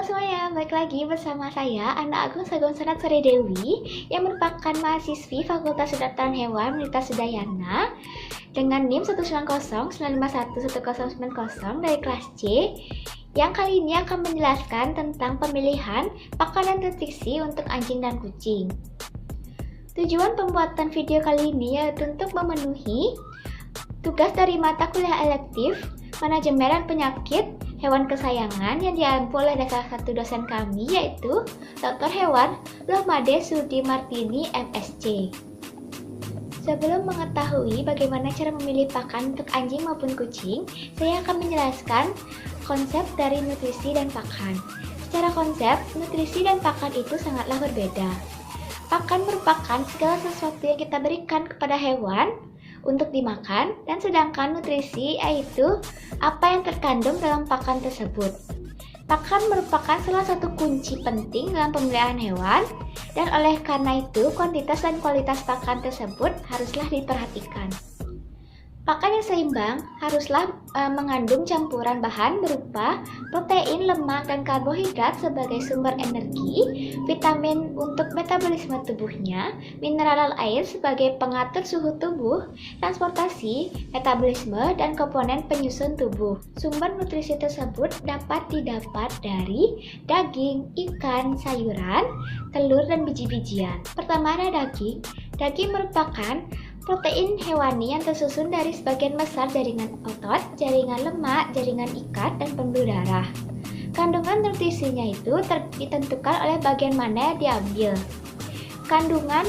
semuanya, balik lagi bersama saya, Ana Agung Sagung Sanat Sari Dewi, yang merupakan mahasiswi Fakultas Kedokteran Hewan Universitas Udayana dengan NIM 19095511090 dari kelas C, yang kali ini akan menjelaskan tentang pemilihan pakan dan nutrisi untuk anjing dan kucing. Tujuan pembuatan video kali ini yaitu untuk memenuhi tugas dari mata kuliah elektif Manajemen dan Penyakit Hewan Kesayangan yang diampu oleh salah satu dosen kami, yaitu Dr. Hewan Lohmade Sudi Martini MSc. Sebelum mengetahui bagaimana cara memilih pakan untuk anjing maupun kucing, saya akan menjelaskan konsep dari nutrisi dan pakan. Secara konsep, nutrisi dan pakan itu sangatlah berbeda. Pakan merupakan segala sesuatu yang kita berikan kepada hewan untuk dimakan, dan sedangkan nutrisi yaitu apa yang terkandung dalam pakan tersebut. Pakan merupakan salah satu kunci penting dalam pemeliharaan hewan, dan oleh karena itu kuantitas dan kualitas pakan tersebut haruslah diperhatikan. Pakan yang seimbang haruslah mengandung campuran bahan berupa protein, lemak, dan karbohidrat sebagai sumber energi, vitamin untuk metabolisme tubuhnya, mineral air sebagai pengatur suhu tubuh, transportasi, metabolisme, dan komponen penyusun tubuh. Sumber nutrisi tersebut dapat didapat dari daging, ikan, sayuran, telur, dan biji-bijian. Pertama ada daging. Daging merupakan protein hewani yang tersusun dari sebagian besar jaringan otot, jaringan lemak, jaringan ikat, dan pembuluh darah. Kandungan nutrisinya itu ditentukan oleh bagian mana yang diambil. Kandungan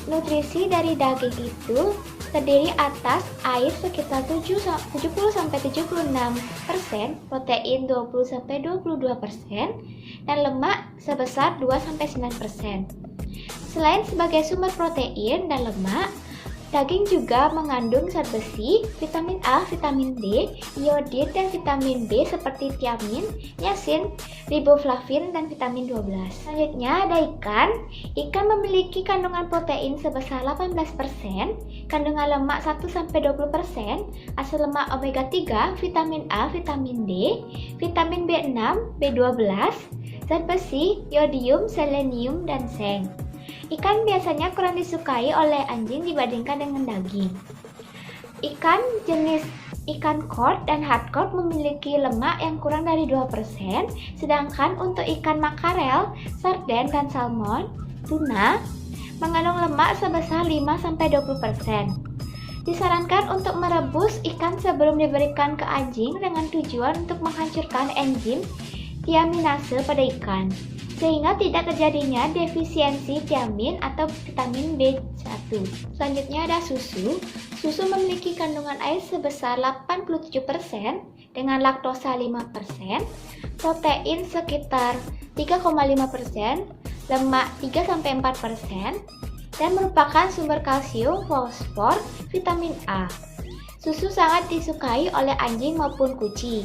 nutrisi dari daging itu terdiri atas air sekitar 70-76%, protein 20-22%, dan lemak sebesar 2-9%. Selain sebagai sumber protein dan lemak, daging juga mengandung zat besi, vitamin A, vitamin D, iodin, dan vitamin B seperti tiamin, niacin, riboflavin, dan vitamin 12. Selanjutnya ada ikan. Ikan memiliki kandungan protein sebesar 18%, kandungan lemak 1-20%, asam lemak omega 3, vitamin A, vitamin D, vitamin B6, B12, zat besi, yodium, selenium, dan seng. Ikan biasanya kurang disukai oleh anjing dibandingkan dengan daging. Ikan jenis ikan cod dan hardcod memiliki lemak yang kurang dari 2%, sedangkan untuk ikan makarel, sarden, dan salmon, tuna, mengandung lemak sebesar 5-20%. Disarankan untuk merebus ikan sebelum diberikan ke anjing dengan tujuan untuk menghancurkan enzim tiaminase pada ikan, sehingga tidak terjadinya defisiensi tiamin atau vitamin B1. Selanjutnya ada susu. Susu memiliki kandungan air sebesar 87% dengan laktosa 5%, protein sekitar 3,5%, lemak 3-4%, dan merupakan sumber kalsium, fosfor, vitamin A. Susu sangat disukai oleh anjing maupun kucing.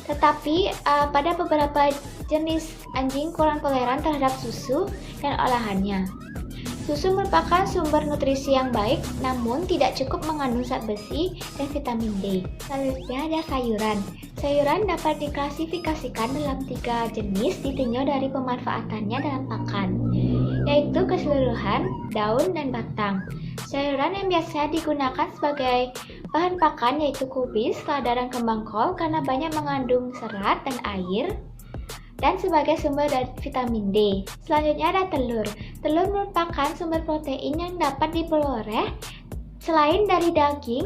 Tetapi pada beberapa jenis anjing kurang toleran terhadap susu dan olahannya. Susu merupakan sumber nutrisi yang baik, namun tidak cukup mengandung zat besi dan vitamin D. Selanjutnya ada sayuran. Sayuran dapat diklasifikasikan dalam 3 jenis ditinjau dari pemanfaatannya dalam pakan, yaitu keseluruhan, daun, dan batang. Sayuran yang biasa digunakan sebagai bahan pakan yaitu kubis, lada, dan kembang kol karena banyak mengandung serat dan air, dan sebagai sumber dari vitamin D. Selanjutnya ada telur. Telur merupakan sumber protein yang dapat diperoleh selain dari daging,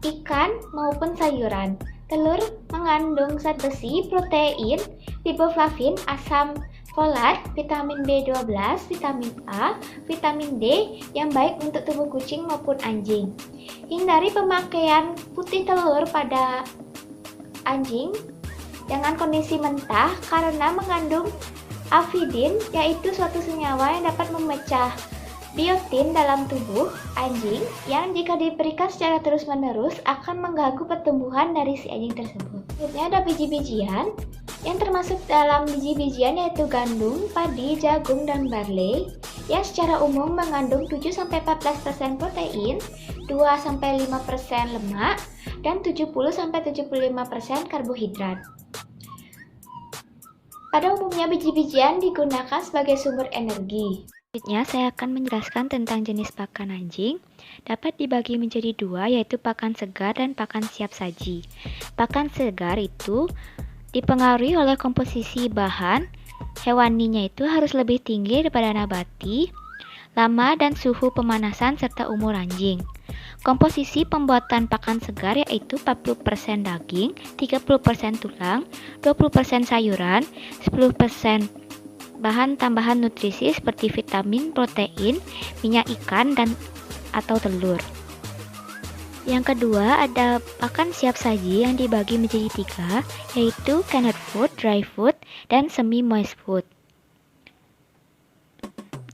ikan, maupun sayuran. Telur mengandung zat besi, protein, riboflavin, asam folat, vitamin B12, vitamin A, vitamin D yang baik untuk tubuh kucing maupun anjing. Hindari pemakaian putih telur pada anjing dengan kondisi mentah karena mengandung avidin, yaitu suatu senyawa yang dapat memecah biotin dalam tubuh anjing yang jika diberikan secara terus-menerus akan mengganggu pertumbuhan dari si anjing tersebut. Selanjutnya ada biji-bijian. Yang termasuk dalam biji-bijian yaitu gandum, padi, jagung, dan barley yang secara umum mengandung 7-14% protein, 2-5% lemak, dan 70-75% karbohidrat. Pada umumnya biji-bijian digunakan sebagai sumber energi. Selanjutnya saya akan menjelaskan tentang jenis pakan anjing. Dapat dibagi menjadi dua, yaitu pakan segar dan pakan siap saji. Pakan segar itu dipengaruhi oleh komposisi bahan hewaninya itu harus lebih tinggi daripada nabati, lama dan suhu pemanasan serta umur anjing. Komposisi pembuatan pakan segar yaitu 40% daging, 30% tulang, 20% sayuran, 10% bahan tambahan nutrisi seperti vitamin, protein, minyak ikan, dan atau telur. Yang kedua ada pakan siap saji yang dibagi menjadi tiga, yaitu canned food, dry food, dan semi-moist food.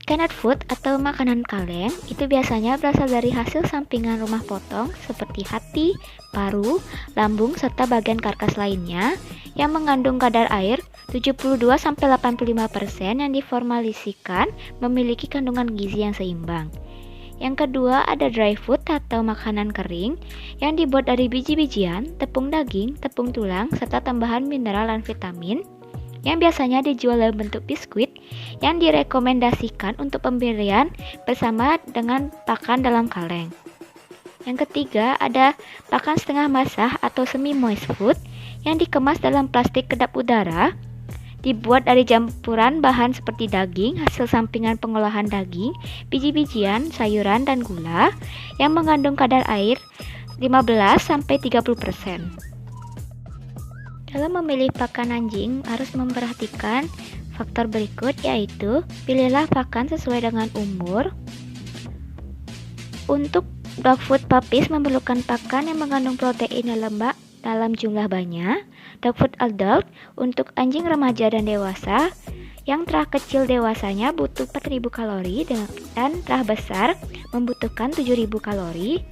Canned food atau makanan kaleng itu biasanya berasal dari hasil sampingan rumah potong seperti hati, paru, lambung, serta bagian karkas lainnya yang mengandung kadar air 72-85% yang diformalisikan memiliki kandungan gizi yang seimbang. Yang kedua ada dry food atau makanan kering yang dibuat dari biji-bijian, tepung daging, tepung tulang, serta tambahan mineral dan vitamin yang biasanya dijual dalam bentuk biskuit yang direkomendasikan untuk pemberian bersama dengan pakan dalam kaleng. Yang ketiga ada pakan setengah basah atau semi-moist food yang dikemas dalam plastik kedap udara, dibuat dari campuran bahan seperti daging, hasil sampingan pengolahan daging, biji-bijian, sayuran, dan gula yang mengandung kadar air 15-30%. Dalam memilih pakan anjing harus memperhatikan faktor berikut, yaitu pilihlah pakan sesuai dengan umur. Untuk dog food puppies memerlukan pakan yang mengandung protein dan lemak dalam jumlah banyak. Dog food adult untuk anjing remaja dan dewasa yang telah kecil dewasanya butuh 4000 kalori dan telah besar membutuhkan 7000 kalori.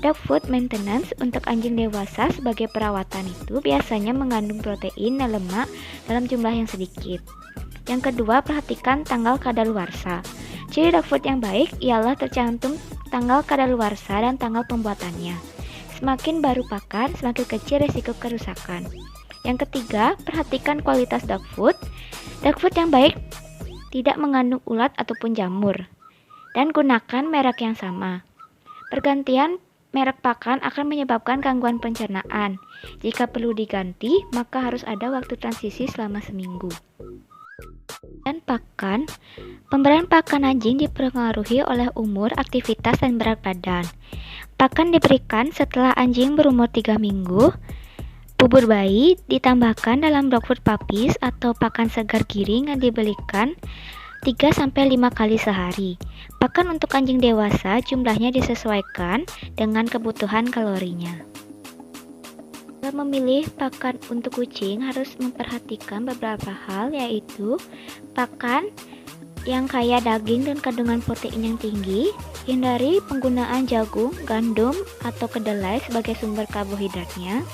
Dog food maintenance untuk anjing dewasa sebagai perawatan itu biasanya mengandung protein dan lemak dalam jumlah yang sedikit. Yang kedua, perhatikan tanggal kadaluarsa. Ciri dog food yang baik ialah tercantum tanggal kadaluarsa dan tanggal pembuatannya. Semakin baru pakan, semakin kecil risiko kerusakan. Yang ketiga, perhatikan kualitas dog food. Dog food yang baik tidak mengandung ulat ataupun jamur. Dan gunakan merek yang sama. Pergantian merek pakan akan menyebabkan gangguan pencernaan. Jika perlu diganti, maka harus ada waktu transisi selama seminggu. Dan pakan, pemberian pakan anjing dipengaruhi oleh umur, aktivitas, dan berat badan. Pakan diberikan setelah anjing berumur 3 minggu. Bubur bayi ditambahkan dalam dog food puppies atau pakan segar giring yang dibelikan 3-5 kali sehari. Pakan untuk anjing dewasa jumlahnya disesuaikan dengan kebutuhan kalorinya. Dalam memilih pakan untuk kucing harus memperhatikan beberapa hal, yaitu pakan yang kaya daging dan kandungan protein yang tinggi. Hindari penggunaan jagung, gandum, atau kedelai sebagai sumber karbohidratnya.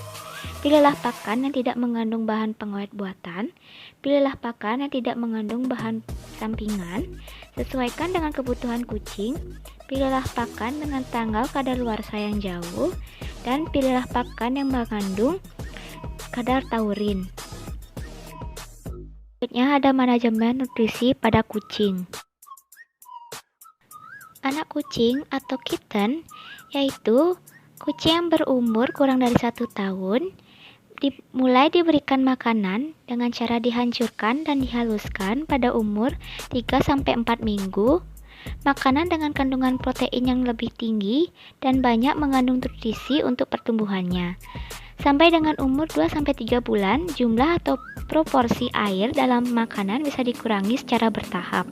Pilihlah pakan yang tidak mengandung bahan pengawet buatan. Pilihlah pakan yang tidak mengandung bahan sampingan. Sesuaikan dengan kebutuhan kucing. Pilihlah pakan dengan tanggal kadaluarsa yang jauh. Dan pilihlah pakan yang mengandung kadar taurin. Selanjutnya ada manajemen nutrisi pada kucing. Anak kucing atau kitten, yaitu kucing yang berumur kurang dari 1 tahun, mulai diberikan makanan dengan cara dihancurkan dan dihaluskan pada umur 3-4 minggu. Makanan dengan kandungan protein yang lebih tinggi dan banyak mengandung nutrisi untuk pertumbuhannya. Sampai dengan umur 2-3 bulan, jumlah atau proporsi air dalam makanan bisa dikurangi secara bertahap.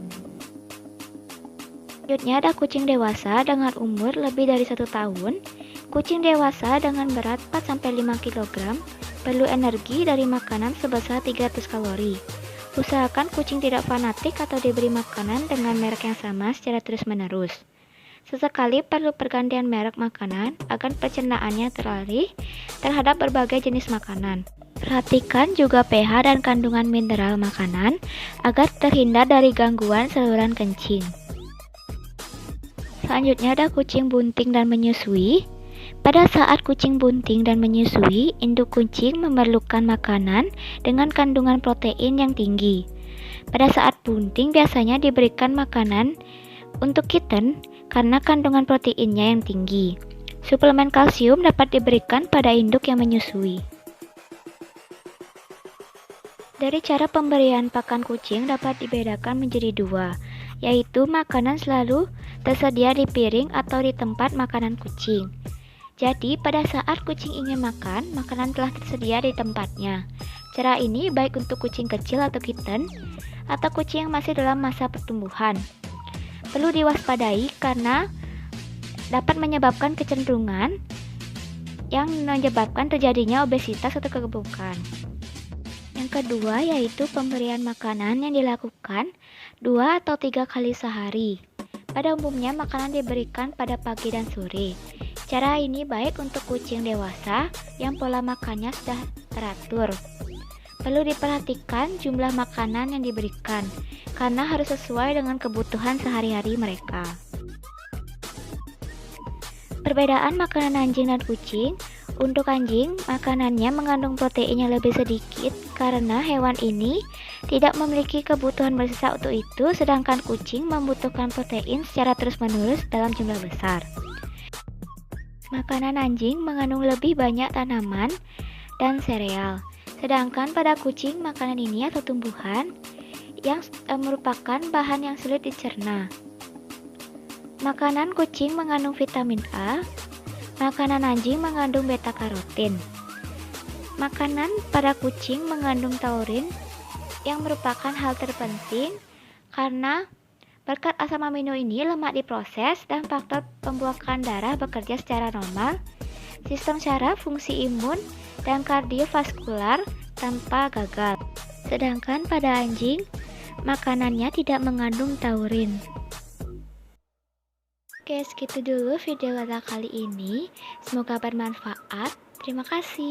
Selanjutnya ada kucing dewasa dengan umur lebih dari 1 tahun. Kucing dewasa dengan berat 4-5 kg perlu energi dari makanan sebesar 300 kalori. Usahakan kucing tidak fanatik atau diberi makanan dengan merek yang sama secara terus-menerus. Sesekali perlu pergantian merek makanan agar pencernaannya teralih terhadap berbagai jenis makanan. Perhatikan juga pH dan kandungan mineral makanan agar terhindar dari gangguan saluran kencing. Selanjutnya ada kucing bunting dan menyusui. Pada saat kucing bunting dan menyusui, induk kucing memerlukan makanan dengan kandungan protein yang tinggi. Pada saat bunting biasanya diberikan makanan untuk kitten karena kandungan proteinnya yang tinggi. Suplemen kalsium dapat diberikan pada induk yang menyusui. Dari cara pemberian pakan kucing dapat dibedakan menjadi dua, yaitu makanan selalu tersedia di piring atau di tempat makanan kucing. Jadi, pada saat kucing ingin makan, makanan telah tersedia di tempatnya. Cara ini baik untuk kucing kecil atau kitten, atau kucing yang masih dalam masa pertumbuhan. Perlu diwaspadai karena dapat menyebabkan kecenderungan yang menyebabkan terjadinya obesitas atau kegemukan. Yang kedua yaitu pemberian makanan yang dilakukan 2 atau 3 kali sehari. Pada umumnya makanan diberikan pada pagi dan sore. Cara ini baik untuk kucing dewasa yang pola makannya sudah teratur. Perlu diperhatikan jumlah makanan yang diberikan, karena harus sesuai dengan kebutuhan sehari-hari mereka. Perbedaan makanan anjing dan kucing. Untuk anjing, makanannya mengandung protein yang lebih sedikit karena hewan ini tidak memiliki kebutuhan berdesak untuk itu, sedangkan kucing membutuhkan protein secara terus-menerus dalam jumlah besar. Makanan anjing mengandung lebih banyak tanaman dan sereal, sedangkan pada kucing makanan ini atau tumbuhan yang merupakan bahan yang sulit dicerna. Makanan kucing mengandung vitamin A, makanan anjing mengandung beta-karotin. Makanan pada kucing mengandung taurin yang merupakan hal terpenting karena berkat asam amino ini lemak diproses dan faktor pembuakan darah bekerja secara normal, sistem syaraf, fungsi imun, dan kardiovaskular tanpa gagal. Sedangkan pada anjing, makanannya tidak mengandung taurin. Oke, segitu dulu video kita kali ini. Semoga bermanfaat. Terima kasih.